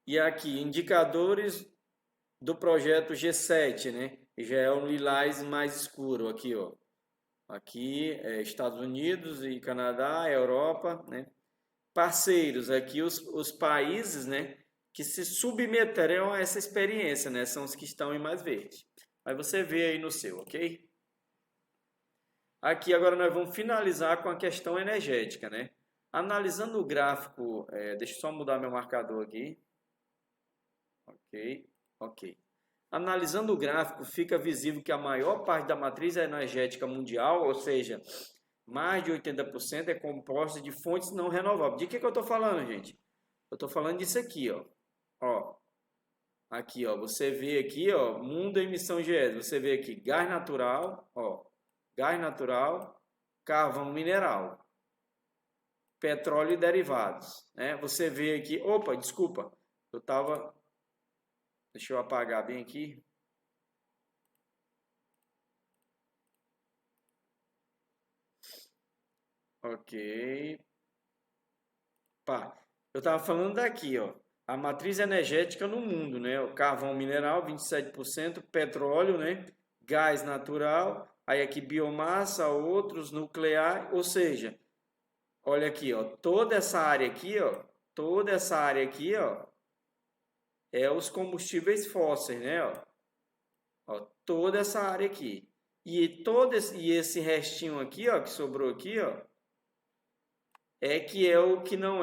E aqui, indicadores do projeto G7, né? Já é o lilás mais escuro aqui, ó. Aqui, Estados Unidos e Canadá, Europa, né? Parceiros, aqui os países, né? Que se submeterão a essa experiência, né? São os que estão em mais verde. Aí você vê aí no seu, ok? Aqui agora nós vamos finalizar com a questão energética, né? Analisando o gráfico, deixa eu só mudar meu marcador aqui. Ok. Analisando o gráfico, fica visível que a maior parte da matriz energética mundial, ou seja, mais de 80% é composta de fontes não renováveis. De que eu estou falando, gente? Eu estou falando disso aqui, ó. Aqui, ó, você vê aqui, ó, mundo emissão de GES. Você vê aqui gás natural, ó, gás natural, carvão mineral, petróleo e derivados, né? Você vê aqui, opa, desculpa, deixa eu apagar bem aqui. Ok. Pá, eu estava falando daqui, ó. A matriz energética no mundo, né? O carvão mineral, 27%, petróleo, né? Gás natural, aí aqui biomassa, outros, nuclear, ou seja, olha aqui, ó, toda essa área aqui, ó, é os combustíveis fósseis, né, ó, toda essa área aqui. E esse restinho aqui, ó, que sobrou aqui, ó, que é o que não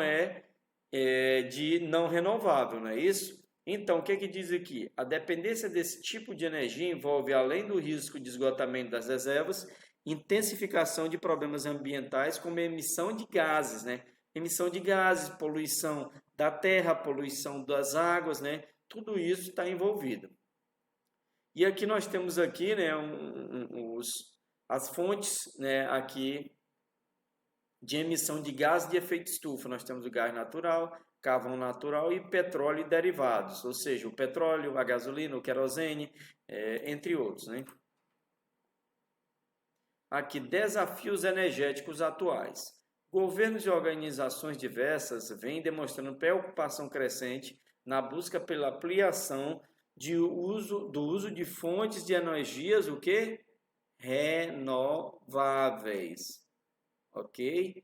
de não renovável, não é isso? Então, o que que diz aqui? A dependência desse tipo de energia envolve, além do risco de esgotamento das reservas, intensificação de problemas ambientais como emissão de gases, né? Emissão de gases, poluição da terra, poluição das águas, né? Tudo isso está envolvido. E aqui nós temos aqui, né, as fontes, né, aqui de emissão de gás de efeito estufa. Nós temos o gás natural, carvão natural e petróleo e derivados, ou seja, o petróleo, a gasolina, o querosene, entre outros, né? Aqui, desafios energéticos atuais. Governos e organizações diversas vêm demonstrando preocupação crescente na busca pela ampliação do uso de fontes de energias, o quê? Renováveis. Ok?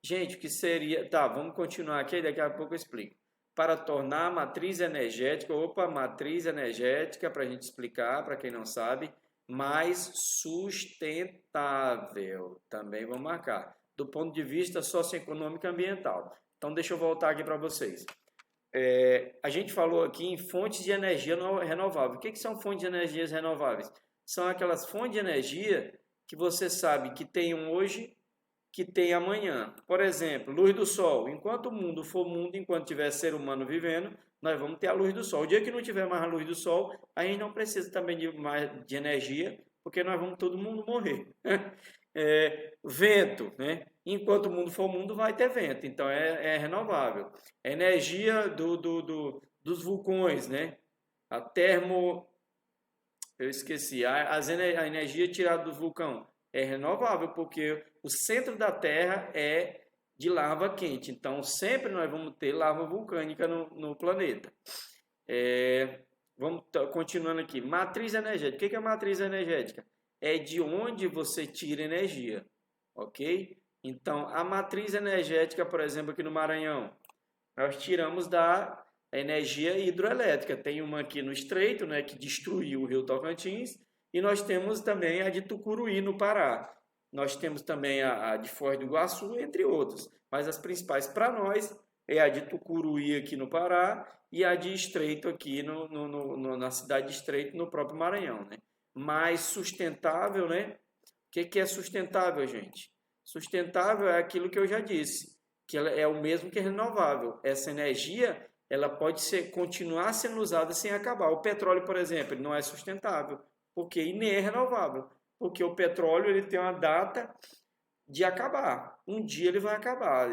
Gente, o que seria... Tá, vamos continuar aqui, daqui a pouco eu explico. Para tornar a matriz energética, matriz energética, para a gente explicar, para quem não sabe, mais sustentável. Também vamos marcar. Do ponto de vista socioeconômico e ambiental. Então, deixa eu voltar aqui para vocês. A gente falou aqui em fontes de energia renovável. O que são fontes de energias renováveis? São aquelas fontes de energia que você sabe que tem hoje, que tem amanhã. Por exemplo, luz do sol. Enquanto o mundo for mundo, enquanto tiver ser humano vivendo, nós vamos ter a luz do sol. O dia que não tiver mais a luz do sol, a gente não precisa também de mais de energia, porque nós vamos todo mundo morrer. Vento, né? Enquanto o mundo for mundo, vai ter vento, então é renovável. Energia dos vulcões, né? A termo, eu esqueci, a energia tirada do vulcão é renovável, porque o centro da Terra é de lava quente, então sempre nós vamos ter lava vulcânica no planeta. Vamos continuando aqui. Matriz energética. O que é matriz energética? É de onde você tira energia, ok? Então, a matriz energética, por exemplo, aqui no Maranhão, nós tiramos da energia hidroelétrica. Tem uma aqui no Estreito, né, que destruiu o Rio Tocantins, e nós temos também a de Tucuruí, no Pará. Nós temos também a de Foz do Iguaçu, entre outras. Mas as principais para nós é a de Tucuruí aqui no Pará e a de Estreito aqui na cidade de Estreito, no próprio Maranhão, né? Mais sustentável, né? O que é sustentável, gente? Sustentável é aquilo que eu já disse, que ela é o mesmo que renovável. Essa energia, ela pode continuar sendo usada sem acabar. O petróleo, por exemplo, ele não é sustentável, porque ele nem é renovável, porque o petróleo ele tem uma data de acabar. Um dia ele vai acabar.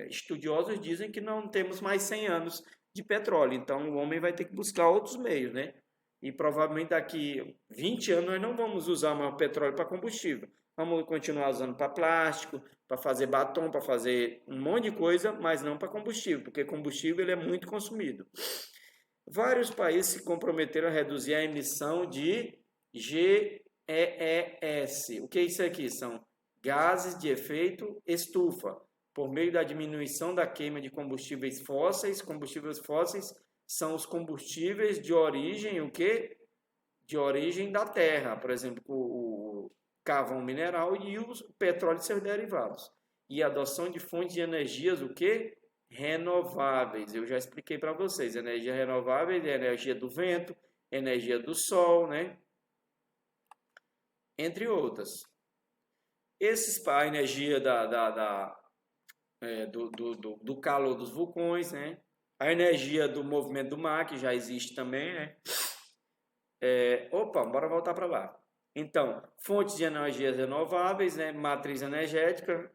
Estudiosos dizem que não temos mais 100 anos de petróleo, então o homem vai ter que buscar outros meios, né? E provavelmente daqui 20 anos nós não vamos usar mais petróleo para combustível. Vamos continuar usando para plástico, para fazer batom, para fazer um monte de coisa, mas não para combustível, porque combustível ele é muito consumido. Vários países se comprometeram a reduzir a emissão de GES. O que é isso aqui? São gases de efeito estufa, por meio da diminuição da queima de combustíveis fósseis. Combustíveis fósseis são os combustíveis de origem, o quê? De origem da terra, por exemplo, o carvão mineral e o petróleo e seus derivados. E a adoção de fontes de energias, o quê? Renováveis. Eu já expliquei para vocês, energia renovável é energia do vento, energia do sol, né? Entre outras. A energia do calor dos vulcões, né? A energia do movimento do mar, que já existe também, né? Bora voltar para lá. Então, fontes de energias renováveis, né? Matriz energética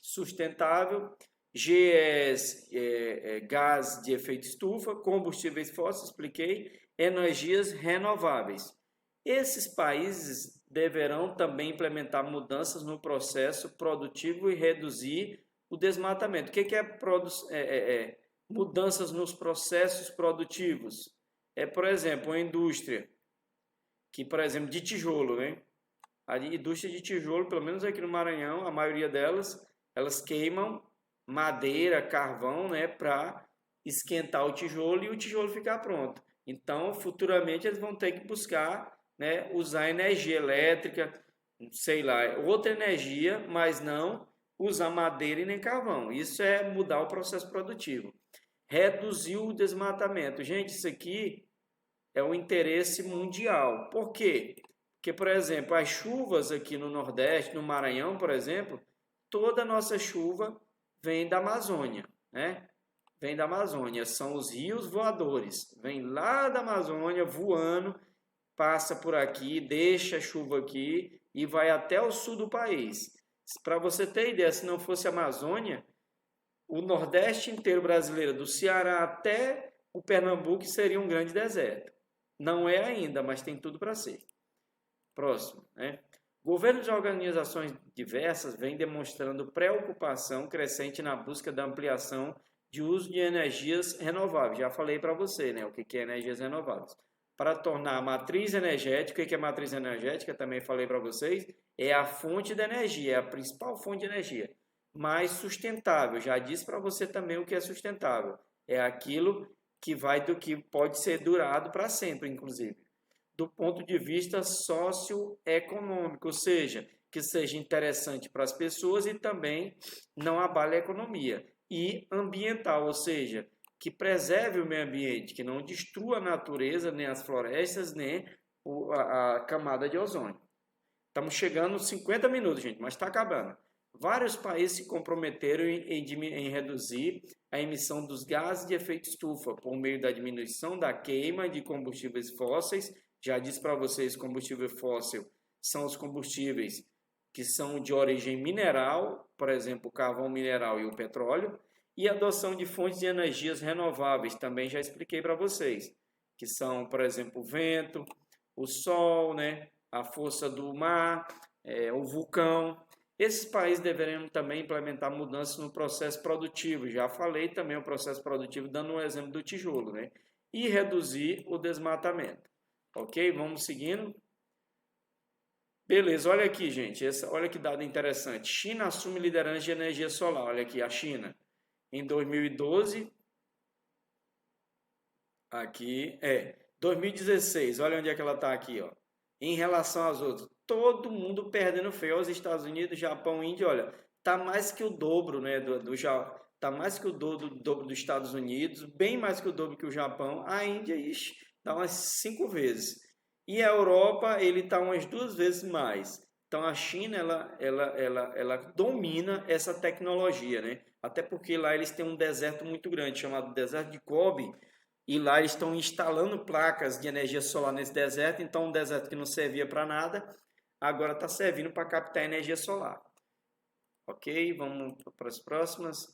sustentável, GES, gás de efeito estufa, combustíveis fósseis, expliquei, energias renováveis. Esses países deverão também implementar mudanças no processo produtivo e reduzir o desmatamento. O que é mudanças nos processos produtivos? Por exemplo, a indústria, que, por exemplo, de tijolo, né? A indústria de tijolo, pelo menos aqui no Maranhão, a maioria delas, elas queimam madeira, carvão, né, para esquentar o tijolo e o tijolo ficar pronto. Então, futuramente, eles vão ter que buscar, né, usar energia elétrica, sei lá, outra energia, mas não usar madeira e nem carvão. Isso é mudar o processo produtivo. Reduzir o desmatamento. Gente, isso aqui é um interesse mundial. Por quê? Porque, por exemplo, as chuvas aqui no Nordeste, no Maranhão, por exemplo, toda a nossa chuva vem da Amazônia, né? Vem da Amazônia, são os rios voadores. Vem lá da Amazônia voando, passa por aqui, deixa a chuva aqui e vai até o sul do país. Para você ter ideia, se não fosse a Amazônia, o Nordeste inteiro brasileiro, do Ceará até o Pernambuco, seria um grande deserto. Não é ainda, mas tem tudo para ser. Próximo, né? Governos e organizações diversas vêm demonstrando preocupação crescente na busca da ampliação de uso de energias renováveis. Já falei para você, né, o que é energias renováveis. Para tornar a matriz energética, o que é matriz energética? Também falei para vocês, é a fonte de energia, é a principal fonte de energia, mais sustentável. Já disse para você também o que é sustentável. É aquilo que pode ser durado para sempre, inclusive. Do ponto de vista socioeconômico, ou seja, que seja interessante para as pessoas e também não abale a economia. E ambiental, ou seja, que preserve o meio ambiente, que não destrua a natureza, nem as florestas, nem a camada de ozônio. Estamos chegando aos 50 minutos, gente, mas está acabando. Vários países se comprometeram em reduzir a emissão dos gases de efeito estufa por meio da diminuição da queima de combustíveis fósseis. Já disse para vocês, combustível fóssil são os combustíveis que são de origem mineral, por exemplo, o carvão mineral e o petróleo, e a adoção de fontes de energias renováveis, também já expliquei para vocês, que são, por exemplo, o vento, o sol, né, a força do mar, o vulcão. Esses países deveriam também implementar mudanças no processo produtivo. Já falei também o processo produtivo, dando um exemplo do tijolo, né? E reduzir o desmatamento. Ok? Vamos seguindo. Beleza, olha aqui, gente. Olha que dado interessante. China assume liderança de energia solar. Olha aqui, a China. Em 2012. Aqui, 2016. Olha onde é que ela está aqui, ó. Em relação às outras. Todo mundo perdendo feio. Os Estados Unidos, Japão, Índia, olha, tá mais que o dobro, né, tá mais que o dobro dos Estados Unidos, bem mais que o dobro que o Japão. A Índia, ixi, tá umas 5 vezes. E a Europa, ele tá umas 2 vezes mais. Então a China, ela domina essa tecnologia, né? Até porque lá eles têm um deserto muito grande, chamado deserto de Gobi, e lá eles estão instalando placas de energia solar nesse deserto. Então um deserto que não servia para nada, agora está servindo para captar energia solar. Ok, vamos para as próximas.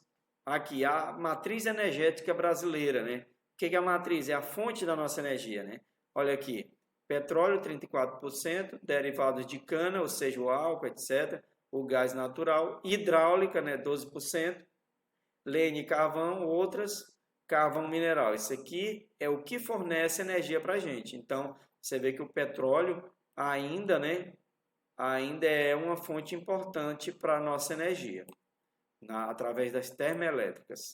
Aqui, a matriz energética brasileira, né? O que é a matriz? É a fonte da nossa energia, né? Olha aqui, petróleo 34%, derivados de cana, ou seja, o álcool, etc., o gás natural, hidráulica, né? 12%, lenha e carvão, outras, carvão mineral. Isso aqui é o que fornece energia para a gente. Então, você vê que o petróleo ainda, né? Ainda é uma fonte importante para a nossa energia, através das termoelétricas.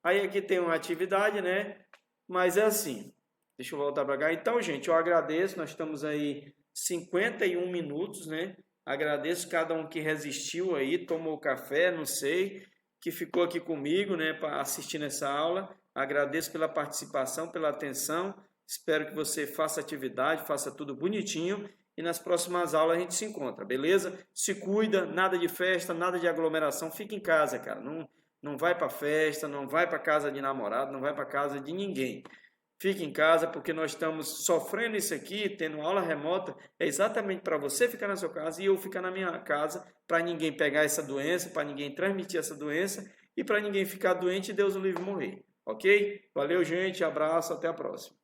Aí aqui tem uma atividade, né? Mas é assim, deixa eu voltar para cá. Então, gente, eu agradeço, nós estamos aí 51 minutos, né? Agradeço cada um que resistiu aí, tomou café, não sei, que ficou aqui comigo, né, para assistir nessa aula. Agradeço pela participação, pela atenção. Espero que você faça atividade, faça tudo bonitinho. E nas próximas aulas a gente se encontra, beleza? Se cuida, nada de festa, nada de aglomeração. Fica em casa, cara. Não vai para festa, não vai para casa de namorado, não vai para casa de ninguém. Fique em casa, porque nós estamos sofrendo isso aqui, tendo aula remota. É exatamente para você ficar na sua casa e eu ficar na minha casa, para ninguém pegar essa doença, para ninguém transmitir essa doença e para ninguém ficar doente e Deus o livre morrer. Ok? Valeu, gente. Abraço. Até a próxima.